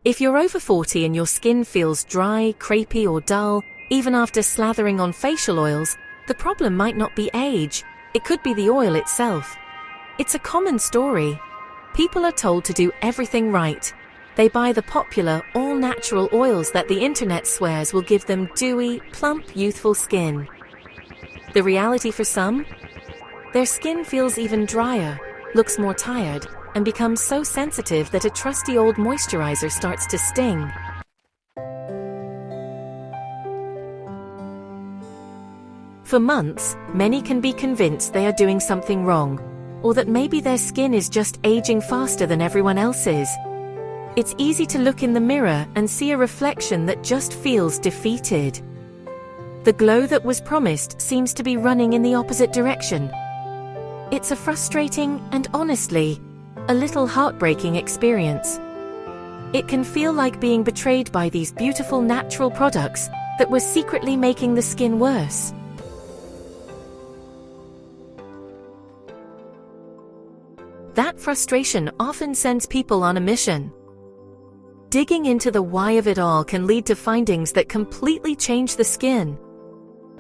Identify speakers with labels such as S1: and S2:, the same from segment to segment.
S1: If you're over 40 and your skin feels dry, crepey or dull, even after slathering on facial oils, the problem might not be age, it could be the oil itself. It's a common story. People are told to do everything right. They buy the popular, all-natural oils that the internet swears will give them dewy, plump, youthful skin. The reality for some? Their skin feels even drier, looks more tired, and becomes so sensitive that a trusty old moisturizer starts to sting. For months, many can be convinced they are doing something wrong, or that maybe their skin is just aging faster than everyone else's. It's easy to look in the mirror and see a reflection that just feels defeated. The glow that was promised seems to be running in the opposite direction. It's a frustrating and, honestly, a little heartbreaking experience. It can feel like being betrayed by these beautiful natural products that were secretly making the skin worse. That frustration often sends people on a mission. Digging into the why of it all can lead to findings that completely change the skin.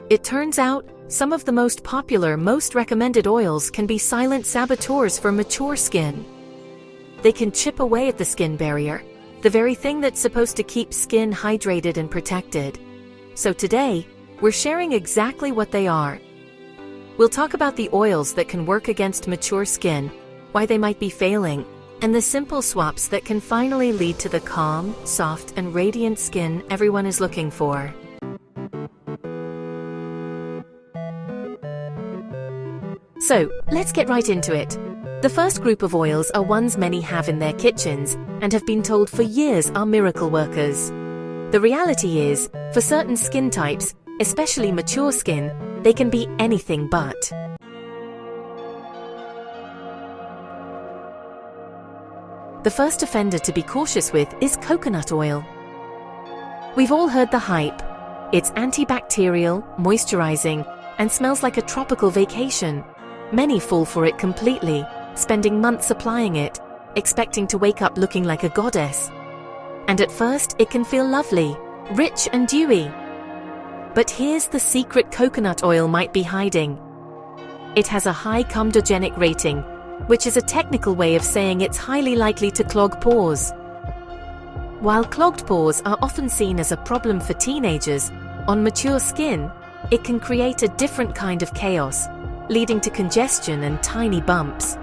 S1: It turns out, some of the most popular, most recommended oils can be silent saboteurs for mature skin. They can chip away at the skin barrier, the very thing that's supposed to keep skin hydrated and protected. So today, we're sharing exactly what they are. We'll talk about the oils that can work against mature skin, why they might be failing, and the simple swaps that can finally lead to the calm, soft, and radiant skin everyone is looking for. So, let's get right into it. The first group of oils are ones many have in their kitchens and have been told for years are miracle workers. The reality is, for certain skin types, especially mature skin, they can be anything but. The first offender to be cautious with is coconut oil. We've all heard the hype. It's antibacterial, moisturizing, and smells like a tropical vacation. Many fall for it completely, spending months applying it, expecting to wake up looking like a goddess. And at first, it can feel lovely, rich and dewy. But here's the secret coconut oil might be hiding. It has a high comedogenic rating, which is a technical way of saying it's highly likely to clog pores. While clogged pores are often seen as a problem for teenagers, on mature skin, it can create a different kind of chaos, leading to congestion and tiny bumps.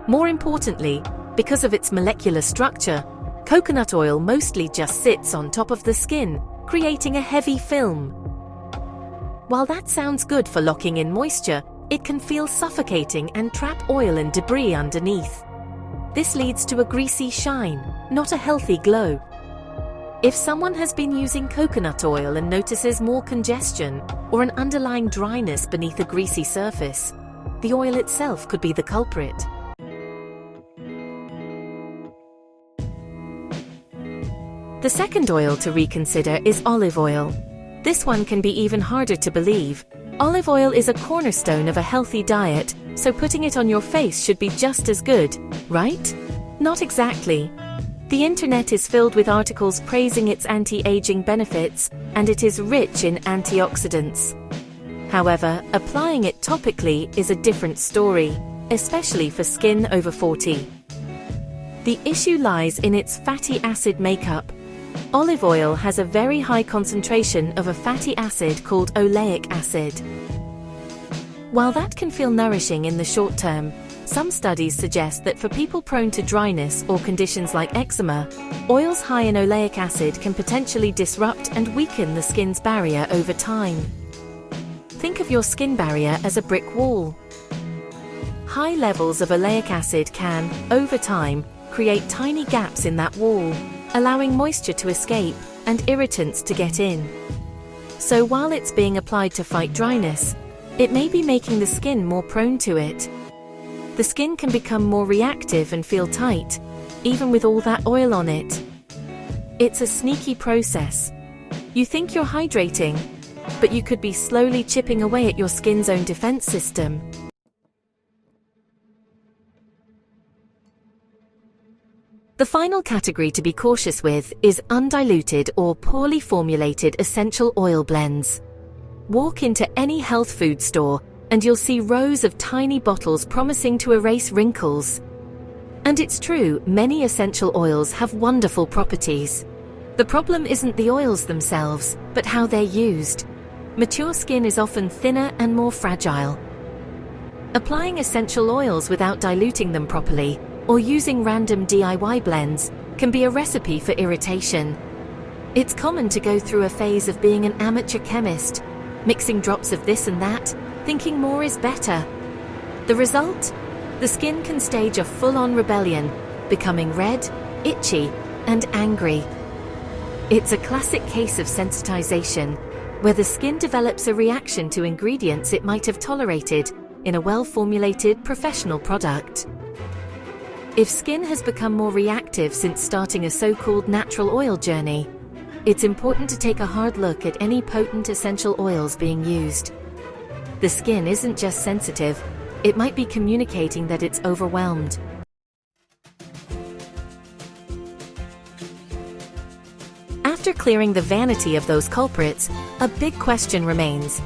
S1: More importantly, because of its molecular structure, coconut oil mostly just sits on top of the skin, creating a heavy film. While that sounds good for locking in moisture, it can feel suffocating and trap oil and debris underneath. This leads to a greasy shine, not a healthy glow. If someone has been using coconut oil and notices more congestion or an underlying dryness beneath a greasy surface, the oil itself could be the culprit. The second oil to reconsider is olive oil. This one can be even harder to believe. Olive oil is a cornerstone of a healthy diet, so putting it on your face should be just as good, right? Not exactly. The internet is filled with articles praising its anti-aging benefits, and it is rich in antioxidants. However, applying it topically is a different story, especially for skin over 40. The issue lies in its fatty acid makeup. Olive oil has a very high concentration of a fatty acid called oleic acid. While that can feel nourishing in the short term, some studies suggest that for people prone to dryness or conditions like eczema, oils high in oleic acid can potentially disrupt and weaken the skin's barrier over time. Think of your skin barrier as a brick wall. High levels of oleic acid can, over time, create tiny gaps in that wall, allowing moisture to escape and irritants to get in. So while it's being applied to fight dryness, it may be making the skin more prone to it. The skin can become more reactive and feel tight, even with all that oil on it. It's a sneaky process. You think you're hydrating, but you could be slowly chipping away at your skin's own defense system. The final category to be cautious with is undiluted or poorly formulated essential oil blends. Walk into any health food store and you'll see rows of tiny bottles promising to erase wrinkles. And it's true, many essential oils have wonderful properties. The problem isn't the oils themselves, but how they're used. Mature skin is often thinner and more fragile. Applying essential oils without diluting them properly, or using random DIY blends, can be a recipe for irritation. It's common to go through a phase of being an amateur chemist, mixing drops of this and that, thinking more is better. The result? The skin can stage a full-on rebellion, becoming red, itchy, and angry. It's a classic case of sensitization, where the skin develops a reaction to ingredients it might have tolerated in a well-formulated professional product. If skin has become more reactive since starting a so-called natural oil journey, it's important to take a hard look at any potent essential oils being used. The skin isn't just sensitive, it might be communicating that it's overwhelmed. After clearing the vanity of those culprits, a big question remains.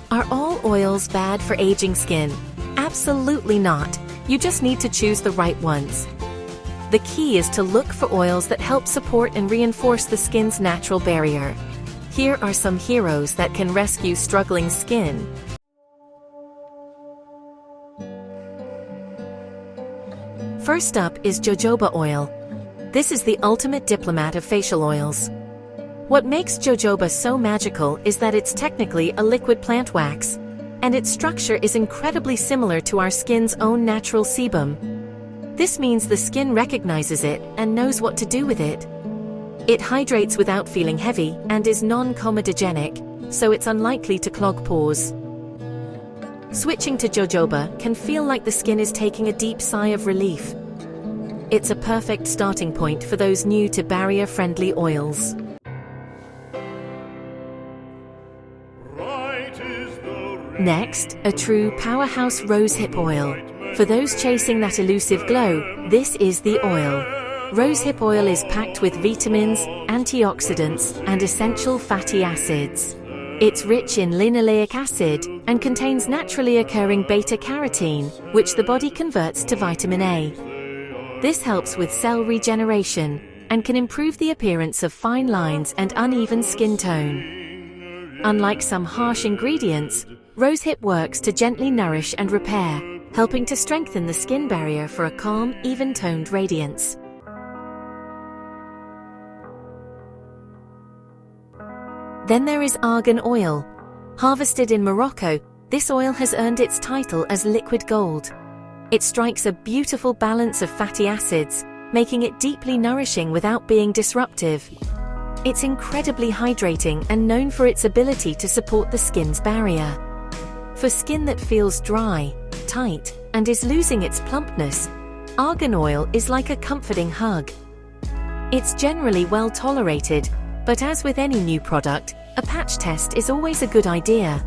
S1: Are all oils bad for aging skin? Absolutely not. You just need to choose the right ones. The key is to look for oils that help support and reinforce the skin's natural barrier. Here are some heroes that can rescue struggling skin. First up is jojoba oil. This is the ultimate diplomat of facial oils. What makes jojoba so magical is that it's technically a liquid plant wax, and its structure is incredibly similar to our skin's own natural sebum. This means the skin recognizes it and knows what to do with it. It hydrates without feeling heavy and is non-comedogenic, so it's unlikely to clog pores. Switching to jojoba can feel like the skin is taking a deep sigh of relief. It's a perfect starting point for those new to barrier-friendly oils. Next, a true powerhouse rosehip oil. For those chasing that elusive glow, this is the oil. Rosehip oil is packed with vitamins, antioxidants, and essential fatty acids. It's rich in linoleic acid and contains naturally occurring beta-carotene, which the body converts to vitamin A. This helps with cell regeneration and can improve the appearance of fine lines and uneven skin tone. Unlike some harsh ingredients, Rosehip works to gently nourish and repair, helping to strengthen the skin barrier for a calm, even-toned radiance. Then there is argan oil. Harvested in Morocco, this oil has earned its title as liquid gold. It strikes a beautiful balance of fatty acids, making it deeply nourishing without being disruptive. It's incredibly hydrating and known for its ability to support the skin's barrier. For skin that feels dry, tight, and is losing its plumpness, argan oil is like a comforting hug. It's generally well tolerated, but as with any new product, a patch test is always a good idea.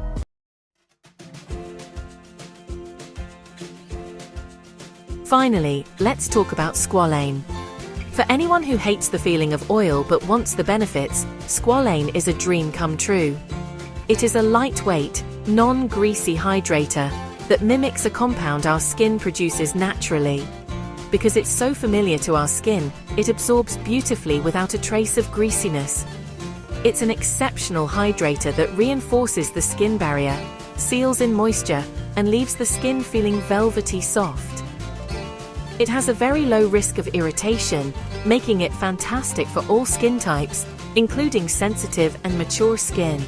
S1: Finally, let's talk about Squalane. For anyone who hates the feeling of oil but wants the benefits, Squalane is a dream come true. It is a lightweight, non-greasy hydrator that mimics a compound our skin produces naturally. Because it's so familiar to our skin, it absorbs beautifully without a trace of greasiness. It's an exceptional hydrator that reinforces the skin barrier, seals in moisture, and leaves the skin feeling velvety soft. It has a very low risk of irritation, making it fantastic for all skin types, including sensitive and mature skin.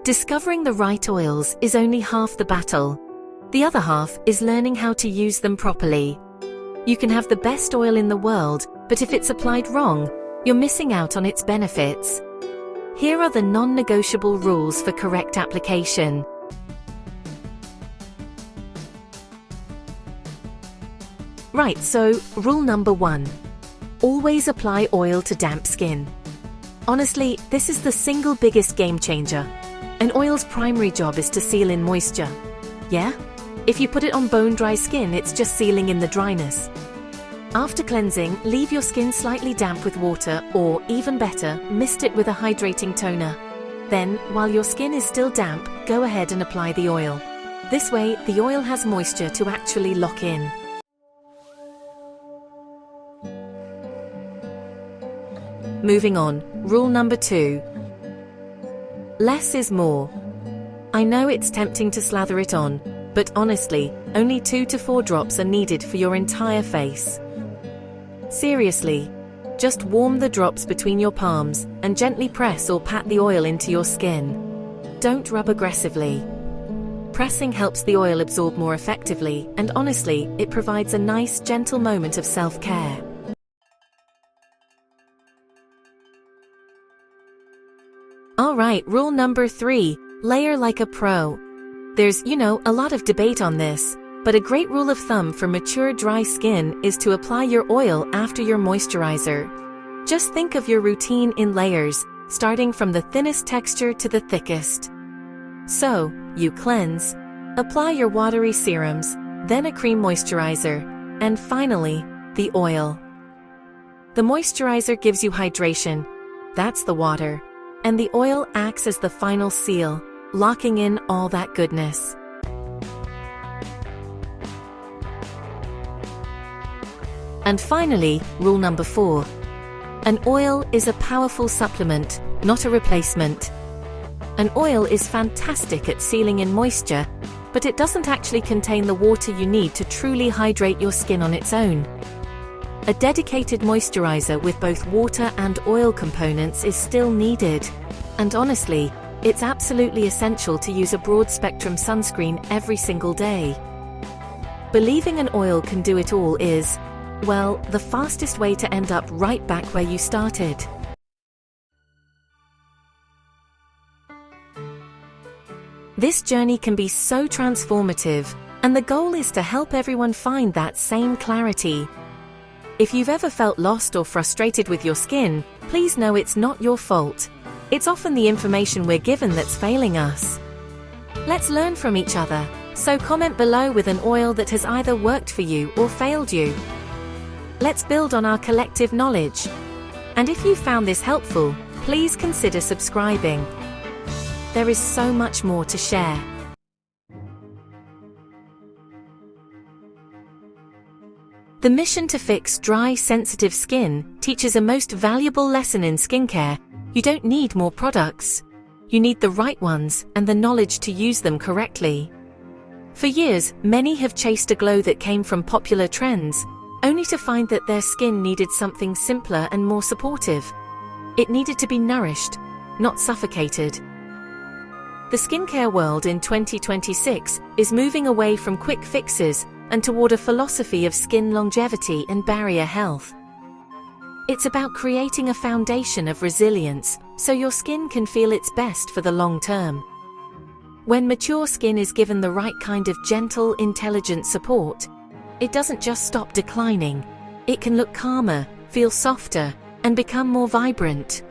S1: Discovering the right oils is only half the battle. The other half is learning how to use them properly. You can have the best oil in the world, but if it's applied wrong, you're missing out on its benefits. Here are the non-negotiable rules for correct application. Right, so rule number 1. Always apply oil to damp skin. Honestly, this is the single biggest game changer. An oil's primary job is to seal in moisture. Yeah? If you put it on bone-dry skin, it's just sealing in the dryness. After cleansing, leave your skin slightly damp with water, or, even better, mist it with a hydrating toner. Then, while your skin is still damp, go ahead and apply the oil. This way, the oil has moisture to actually lock in. Moving on, rule number 2. Less is more. I know it's tempting to slather it on, but honestly, only 2 to 4 drops are needed for your entire face. Seriously, just warm the drops between your palms and gently press or pat the oil into your skin. Don't rub aggressively. Pressing helps the oil absorb more effectively, and honestly, it provides a nice, gentle moment of self-care. Alright, rule number 3, layer like a pro. There's, a lot of debate on this, but a great rule of thumb for mature dry skin is to apply your oil after your moisturizer. Just think of your routine in layers, starting from the thinnest texture to the thickest. So, you cleanse, apply your watery serums, then a cream moisturizer, and finally, the oil. The moisturizer gives you hydration, that's the water, and the oil acts as the final seal, locking in all that goodness. And finally, rule number 4. An oil is a powerful supplement, not a replacement. An oil is fantastic at sealing in moisture, but it doesn't actually contain the water you need to truly hydrate your skin on its own. A dedicated moisturizer with both water and oil components is still needed. And honestly, it's absolutely essential to use a broad-spectrum sunscreen every single day. Believing an oil can do it all is, well, the fastest way to end up right back where you started. This journey can be so transformative, and the goal is to help everyone find that same clarity. If you've ever felt lost or frustrated with your skin, please know it's not your fault. It's often the information we're given that's failing us. Let's learn from each other, so comment below with an oil that has either worked for you or failed you. Let's build on our collective knowledge. And if you found this helpful, please consider subscribing. There is so much more to share. The mission to fix dry, sensitive skin teaches a most valuable lesson in skincare. You don't need more products. You need the right ones and the knowledge to use them correctly. For years, many have chased a glow that came from popular trends, only to find that their skin needed something simpler and more supportive. It needed to be nourished, not suffocated. The skincare world in 2026 is moving away from quick fixes and toward a philosophy of skin longevity and barrier health. It's about creating a foundation of resilience so your skin can feel its best for the long term. When mature skin is given the right kind of gentle, intelligent support, it doesn't just stop declining. It can look calmer, feel softer, and become more vibrant.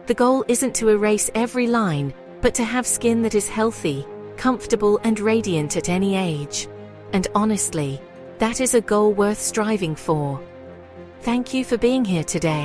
S1: The goal isn't to erase every line, but to have skin that is healthy, comfortable, and radiant at any age. And honestly, that is a goal worth striving for. Thank you for being here today.